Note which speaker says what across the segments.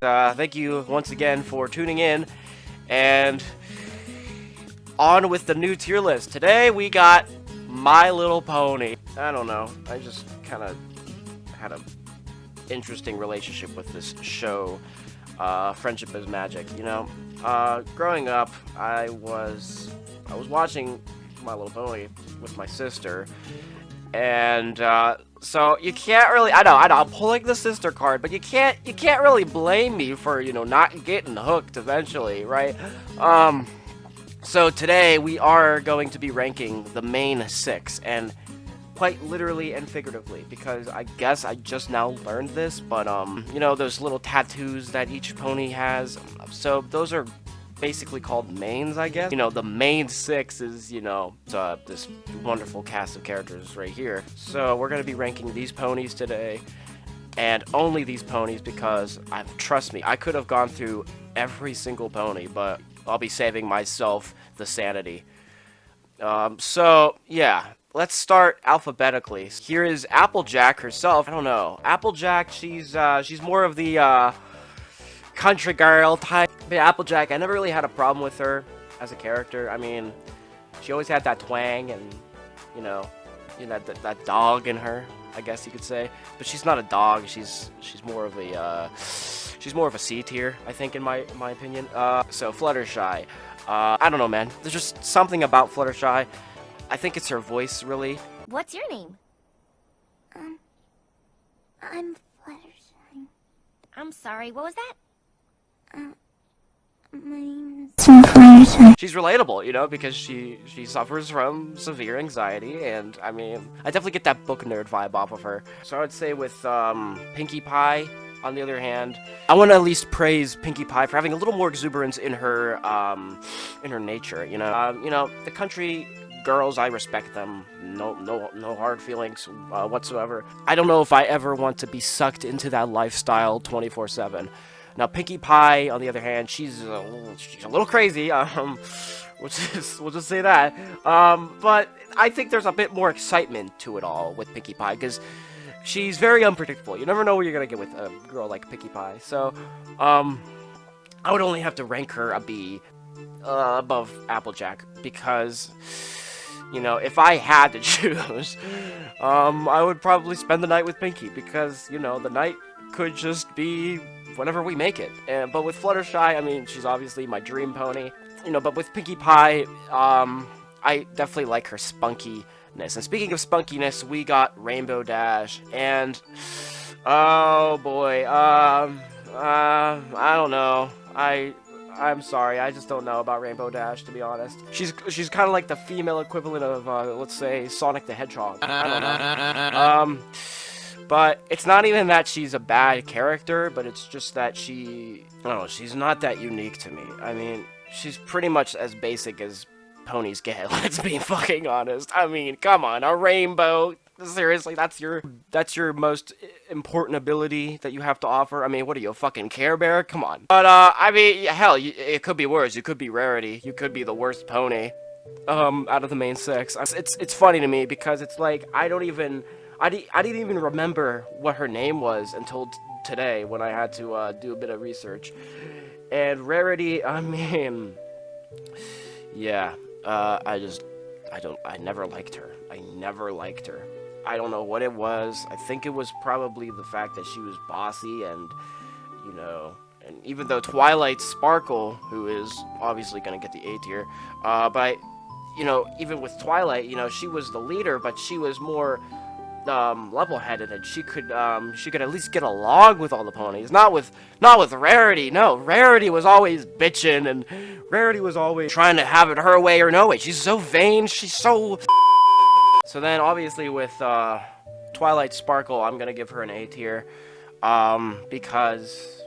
Speaker 1: Thank you once again for tuning in, and on with the new tier list. Today we got My Little Pony. I don't know, I just kind of had a interesting relationship with this show. Friendship is Magic, you know. Growing up, I was watching My Little Pony with my sister, and so you can't really. I know, I'm pulling the sister card, but you can't really blame me for not getting hooked eventually, right? So today we are going to be ranking the main 6, and quite literally and figuratively, because I guess I just now learned this, but those little tattoos that each pony has. So those are basically called mains, I guess. The main 6 is, this wonderful cast of characters right here. So we're going to be ranking these ponies today, and only these ponies, because trust me, I could have gone through every single pony, but I'll be saving myself the sanity. So yeah, let's start alphabetically. Here is Applejack herself. I don't know, Applejack, she's more of the country girl type. But Applejack, I never really had a problem with her as a character. I mean, she always had that twang and that dog in her, I guess you could say. But she's not a dog. She's more of a C tier, I think, in my opinion. So Fluttershy. I don't know, man. There's just something about Fluttershy. I think it's her voice, really.
Speaker 2: What's your name? I'm Fluttershy. I'm sorry, what was that? My name is Fluttershy.
Speaker 1: She's relatable, because she suffers from severe anxiety, and I mean, I definitely get that book nerd vibe off of her. So I would say with Pinkie Pie, on the other hand, I want to at least praise Pinkie Pie for having a little more exuberance in her nature. The country girls, I respect them. No hard feelings whatsoever. I don't know if I ever want to be sucked into that lifestyle 24/7. Now, Pinkie Pie, on the other hand, she's a little crazy. We'll just say that. But I think there's a bit more excitement to it all with Pinkie Pie, because she's very unpredictable. You never know what you're gonna get with a girl like Pinkie Pie. So, I would only have to rank her a B above Applejack, because if I had to choose, I would probably spend the night with Pinkie, because the night could just be whenever we make it. But with Fluttershy, I mean, she's obviously my dream pony. But with Pinkie Pie, I definitely like her spunkiness. And speaking of spunkiness, we got Rainbow Dash, and oh boy, I don't know. I'm sorry, I just don't know about Rainbow Dash, to be honest. She's kind of like the female equivalent of let's say Sonic the Hedgehog. I don't know. But it's not even that she's a bad character, but it's just that she's not that unique to me. I mean, she's pretty much as basic as ponies get, let's be fucking honest. I mean, come on, a rainbow. Seriously, that's your most important ability that you have to offer? I mean, what are you, a fucking Care Bear? Come on. But, I mean, hell, it could be worse. You could be Rarity. You could be the worst pony, out of the main 6. It's funny to me, because it's like, I didn't even remember what her name was until today, when I had to do a bit of research. And Rarity, I mean, yeah, I never liked her. I don't know what it was. I think it was probably the fact that she was bossy, and and even though Twilight Sparkle, who is obviously gonna get the A tier, but even with Twilight, she was the leader, but she was more level-headed, and she could at least get along with all the ponies. Not with Rarity. No, Rarity was always bitching, and Rarity was always trying to have it her way or no way. She's so vain. She's so. So then, obviously, with Twilight Sparkle, I'm gonna give her an A tier, because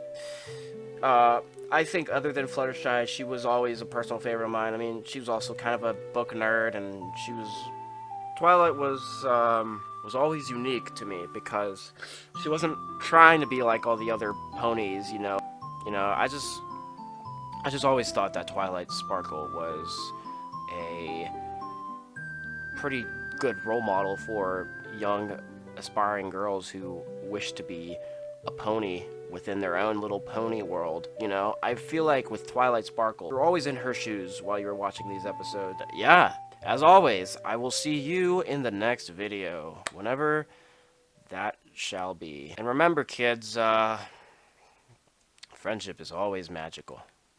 Speaker 1: I think other than Fluttershy, she was always a personal favorite of mine. I mean, she was also kind of a book nerd, and Twilight was always unique to me, because she wasn't trying to be like all the other ponies, I just always thought that Twilight Sparkle was a pretty good role model for young aspiring girls who wish to be a pony within their own little pony world. You know, I feel like with Twilight Sparkle, you're always in her shoes while you're watching these episodes. Yeah, as always, I will see you in the next video, whenever that shall be. And remember, kids, friendship is always magical.